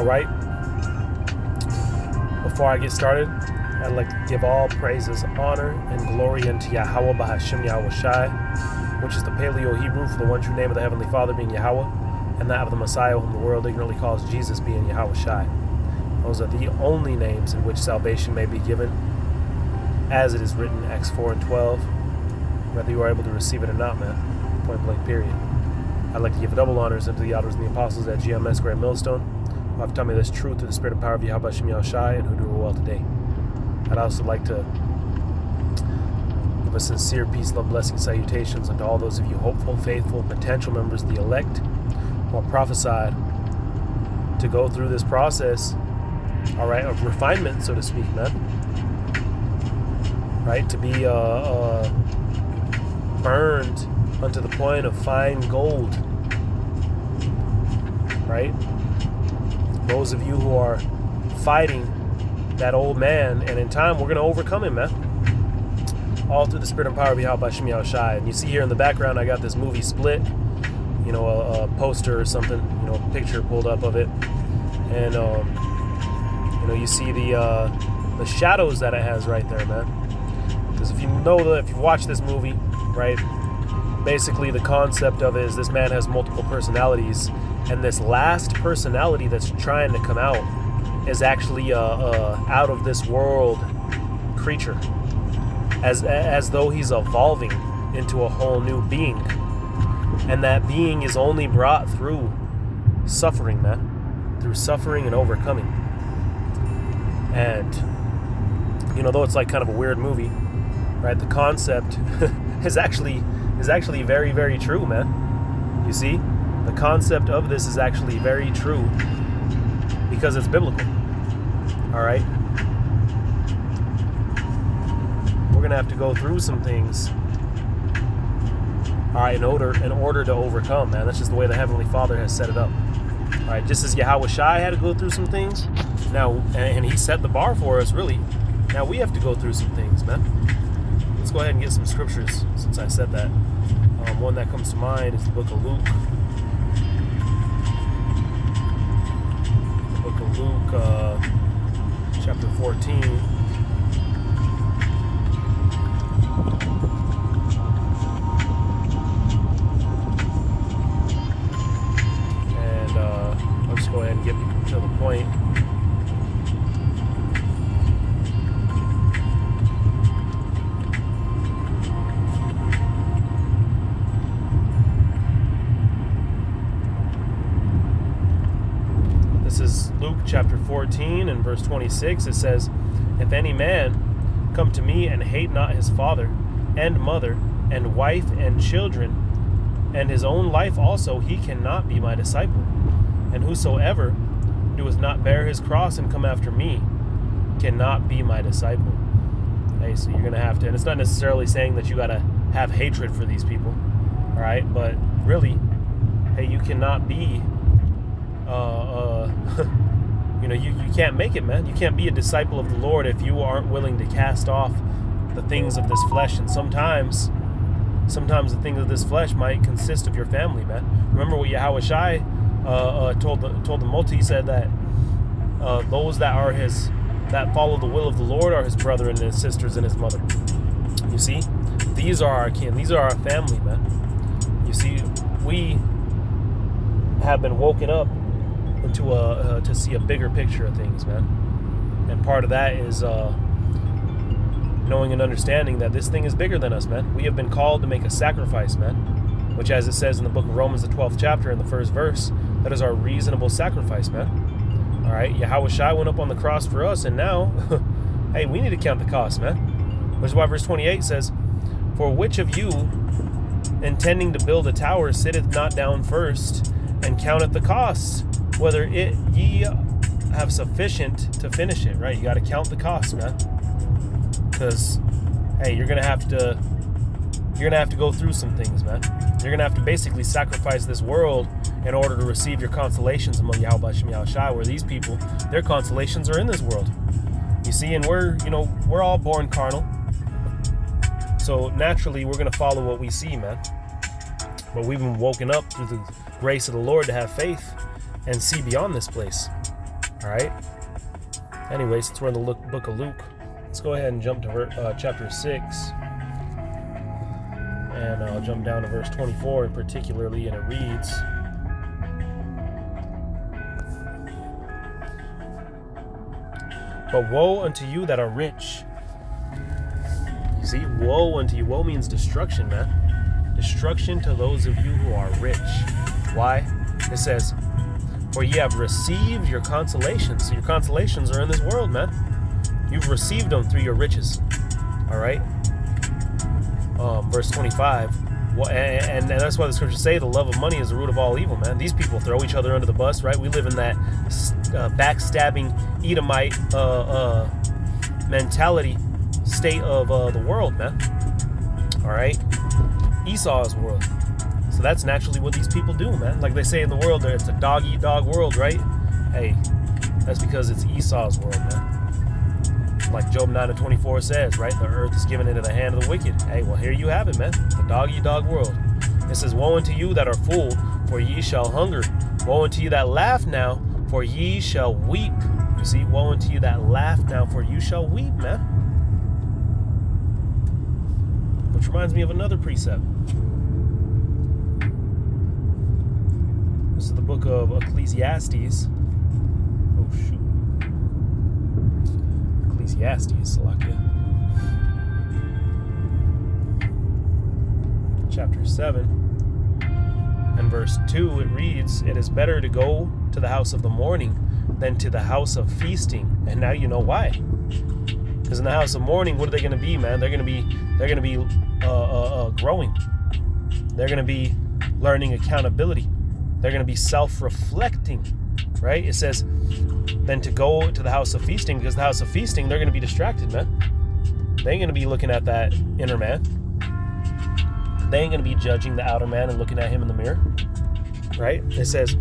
All right. Before I get started, I'd like to give all praises, honor, and glory unto Yahweh Bahashim Yahweh Shai, which is the Paleo-Hebrew for the one true name of the Heavenly Father being Yahweh, and that of the Messiah whom the world ignorantly calls Jesus being Yahweh Shai. Those are the only names in which salvation may be given, as it is written, Acts 4 and 12, whether you are able to receive it or not, man. Point blank, period. I'd like to give double honors unto the elders and the apostles at GMS Grand Millstone, who have taught me this truth through the spirit and power of Yahweh Shem Yahweh Shai, and who do it well today. I'd also like to give a sincere peace, love, blessing, salutations unto all those of you hopeful, faithful, potential members of the elect, who are prophesied to go through this process, all right, of refinement, so to speak, man. Right, to be burned unto the point of fine gold. Right? Those of you who are fighting that old man, and in time we're going to overcome him, man. All through the spirit and power of Yahweh Shem Yahweh Shai. And you see here in the background, I got this movie Split, you know, a poster or something, you know, a picture pulled up of it. And, you know, you see the shadows that it has right there, man. Because if you know if you've watched this movie, right, basically the concept of it is this man has multiple personalities, and this last personality that's trying to come out is actually a out of this world creature, as though he's evolving into a whole new being, and that being is only brought through suffering, man, through suffering and overcoming. And you know, though it's like kind of a weird movie, right? The concept is actually very, very true, man. You see, the concept of this is actually very true because it's biblical. All right, we're gonna have to go through some things. All right, in order to overcome, man. That's just the way the Heavenly Father has set it up. All right, just as Yahweh Shai had to go through some things, now, and He set the bar for us, really. Now we have to go through some things, man. Let's go ahead and get some scriptures since I said that. One that comes to mind is the book of Luke. The book of Luke, chapter 14. And I'll just go ahead and get to the point. This is Luke chapter 14 and verse 26. It says, "If any man come to me and hate not his father and mother and wife and children and his own life also, he cannot be my disciple. And whosoever doeth not bear his cross and come after me cannot be my disciple." Hey, so you're going to have to, and it's not necessarily saying that you got to have hatred for these people, all right? But really, hey, you cannot be you know, you can't make it, man. You can't be a disciple of the Lord if you aren't willing to cast off the things of this flesh. And sometimes the things of this flesh might consist of your family, man. Remember what Yahweh Shai told the multi. He said that those that follow the will of the Lord are his brethren and his sisters and his mother. You see, these are our kin. These are our family, man. You see, we have been woken up into to see a bigger picture of things, man. And part of that is knowing and understanding that this thing is bigger than us, man. We have been called to make a sacrifice, man, which, as it says in the book of Romans, the 12th chapter, in the first verse, that is our reasonable sacrifice, man. All right, Yahweh Shai went up on the cross for us, and now, hey, we need to count the cost, man. Which is why verse 28 says, "For which of you, intending to build a tower, sitteth not down first, and counteth the cost, whether ye have sufficient to finish it?" Right? You got to count the cost, man. Because, hey, you're gonna have to go through some things, man. You're gonna have to basically sacrifice this world in order to receive your consolations among Yahweh Shem Yahweh Shai, where these people, their consolations are in this world. You see, and we're all born carnal. So naturally, we're gonna follow what we see, man. But we've been woken up through the grace of the Lord to have faith and see beyond this place. All right. Anyway, since we're in the book of Luke, let's go ahead and jump to chapter 6. And I'll jump down to verse 24 particularly, and it reads, "But woe unto you that are rich." You see, woe unto you. Woe means destruction, man. Destruction to those of you who are rich. Why? It says, "For ye have received your consolations." So your consolations are in this world, man. You've received them through your riches. All right? Verse 25. Well, and that's why the scriptures say the love of money is the root of all evil, man. These people throw each other under the bus, right? We live in that backstabbing Edomite mentality state of the world, man. All right? Esau's world. So that's naturally what these people do, man. Like they say in the world, it's a dog-eat-dog world, right? Hey, that's because it's Esau's world, man. Like Job 9:24 says, right? The earth is given into the hand of the wicked. Hey, well, here you have it, man. The dog-eat-dog world. It says, "Woe unto you that are full, for ye shall hunger. Woe unto you that laugh now, for ye shall weep." You see, woe unto you that laugh now, for you shall weep, man. Which reminds me of another precept. This is the book of Ecclesiastes. Oh, shoot. Ecclesiastes, Salakia. Chapter 7 and verse 2, it reads, "It is better to go to the house of the mourning than to the house of feasting." And now you know why. Because in the house of mourning, what are they going to be, man? They're going to be growing. They're going to be learning accountability. They're going to be self-reflecting, right? It says, then to go to the house of feasting, because the house of feasting, they're going to be distracted, man. They ain't going to be looking at that inner man. They ain't going to be judging the outer man and looking at him in the mirror, right? It says,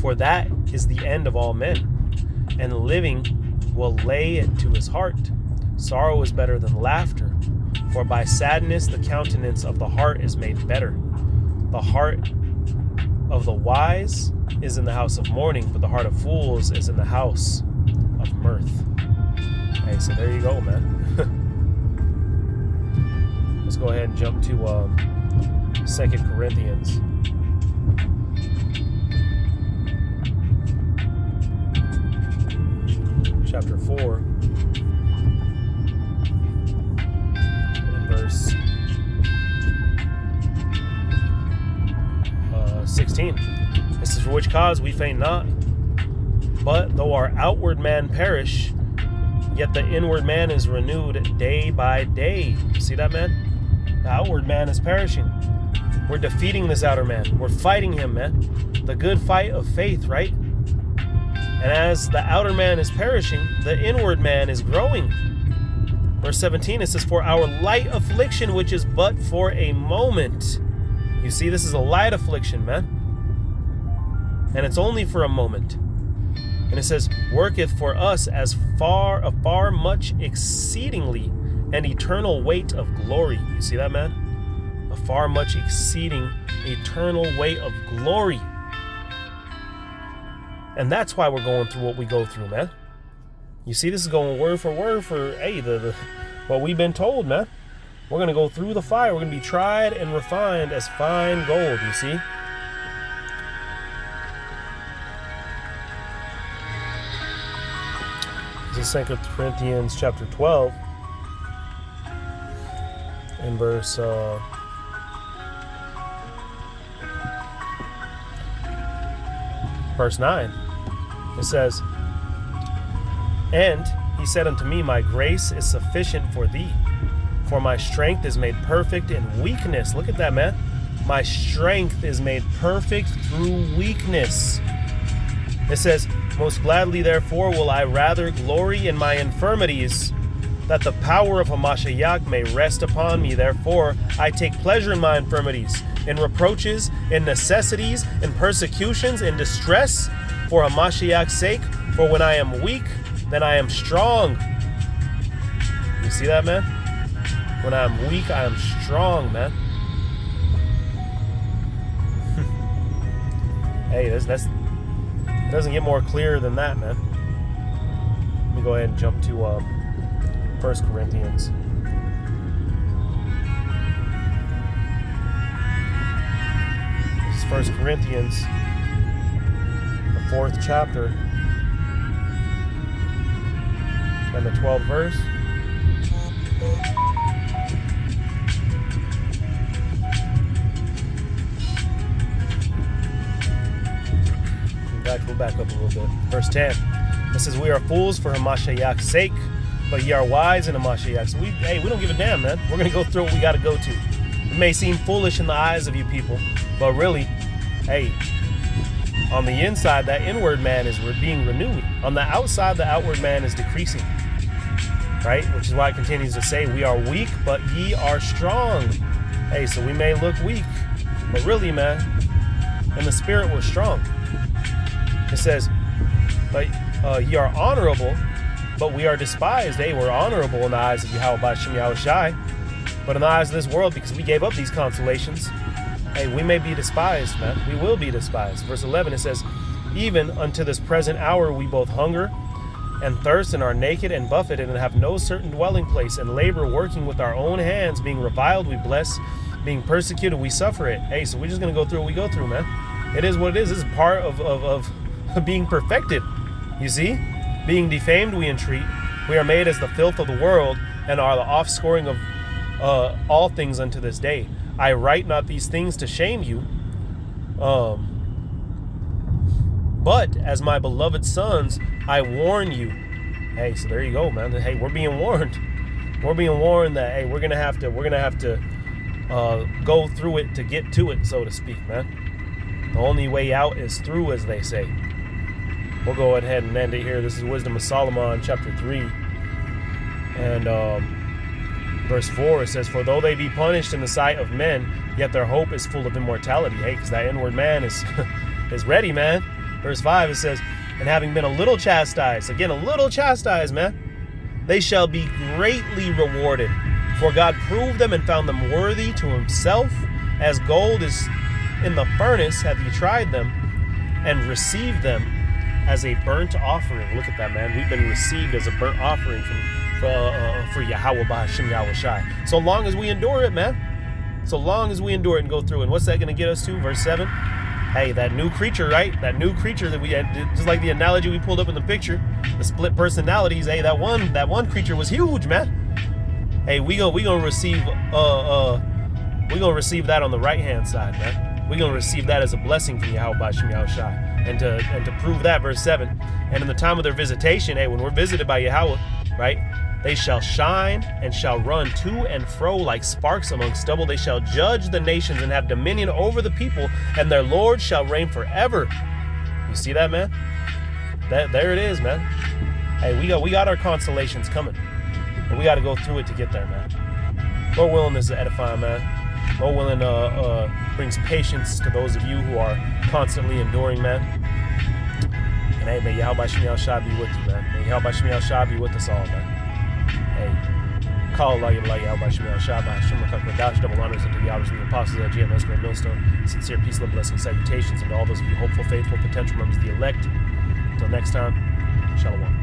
"For that is the end of all men, and living will lay it to his heart. Sorrow is better than laughter, for by sadness the countenance of the heart is made better. The heart of the wise is in the house of mourning, but the heart of fools is in the house of mirth." Hey, so there you go, man. Let's go ahead and jump to 2 Corinthians. Chapter 4 and verse 16. It says, "For which cause we faint not, but though our outward man perish, yet the inward man is renewed day by day." See that, man? The outward man is perishing. We're defeating this outer man. We're fighting him, man. The good fight of faith, right? And as the outer man is perishing, the inward man is growing. Verse 17, it says, "For our light affliction, which is but for a moment." You see, this is a light affliction, man. And it's only for a moment. And it says, "Worketh for us as far much exceedingly an eternal weight of glory." You see that, man? A far much exceeding eternal weight of glory. And that's why we're going through what we go through, man. You see, this is going word for word for, hey, what we've been told, man. We're going to go through the fire. We're going to be tried and refined as fine gold, you see? This is 2 Corinthians chapter 12 and verse 9. It says, "And he said unto me, My grace is sufficient for thee, for my strength is made perfect in weakness." Look at that, man. My strength is made perfect through weakness. It says, "Most gladly, therefore, will I rather glory in my infirmities, that the power of Hamashiach may rest upon me. Therefore, I take pleasure in my infirmities, in reproaches, in necessities, in persecutions, in distress, for Hamashiach's sake. For when I am weak, then I am strong." You see that, man? When I am weak, I am strong, man. It doesn't get more clear than that, man. Let me go ahead and jump to 1 Corinthians. This is 1 Corinthians, the 4th chapter, and the 12th verse. We'll back up a little bit. Verse 10. It says, we are fools for Hamashiach's sake, but ye are wise in Hamashiach. So we don't give a damn, man. We're going to go through what we got to go to. It may seem foolish in the eyes of you people, but really, hey, on the inside, that inward man is being renewed. On the outside, the outward man is decreasing. Right? Which is why it continues to say, we are weak, but ye are strong. Hey, so we may look weak, but really, man, in the spirit, we're strong. It says, but ye are honorable, but we are despised. Hey, we're honorable in the eyes of Yahweh B'Shem Yahushai, but in the eyes of this world, because we gave up these consolations, hey, we may be despised, man. We will be despised. Verse 11, it says, even unto this present hour we both hunger and thirst, and are naked and buffeted, and have no certain dwelling place, and labor working with our own hands, being reviled we bless, being persecuted we suffer it. Hey, so we're just going to go through what we go through, man. It is what it is. This is part of being perfected. You see, being defamed we entreat. We are made as the filth of the world, and are the offscoring of all things unto this day. I write not these things to shame you, but as my beloved sons, I warn you. Hey, so there you go, man. Hey, we're being warned. We're being warned that, hey, we're gonna have to go through it to get to it, so to speak, man. The only way out is through, as they say. We'll go ahead and end it here. This is Wisdom of Solomon, chapter 3. And verse 4, it says, for though they be punished in the sight of men, yet their hope is full of immortality. Hey, because that inward man is ready, man. Verse 5, it says, and having been a little chastised, again, a little chastised, man, they shall be greatly rewarded. For God proved them and found them worthy to himself, as gold is in the furnace hath he tried them, and received them as a burnt offering. Look at that, man. We've been received as a burnt offering for Yahweh B'Shem Yahushai. So long as we endure it, man. So long as we endure it and go through. And what's that going to get us to? Verse 7. Hey, that new creature, right? That new creature that we had, just like the analogy we pulled up in the picture, the split personalities. Hey, that one creature was huge, man. Hey, we gonna receive that on the right hand side, man. We're gonna receive that as a blessing from Yahweh B'Shem Yahushai. And to prove that, verse 7, and in the time of their visitation, hey, when we're visited by Yahweh, right, they shall shine and shall run to and fro like sparks among stubble. They shall judge the nations and have dominion over the people, and their Lord shall reign forever. You see that, man? There it is, man. Hey, we got our consolations coming, but we got to go through it to get there, man. Lord willing, this is edifying, man. Lord willing, brings patience to those of you who are constantly enduring, man. And hey, may Yahweh B'Shem Yahushai be with you, man. May Yahweh B'Shem Yahushai be with us all, man. Hey, call Allah Yahweh B'Shem Yahushai B'Shem Rakak, double honors unto the elders and the apostles of GMS Grand Millstone. Sincere peace, love, blessings, salutations, and to all those of you hopeful, faithful, potential members of the elect. Until next time, Shalom.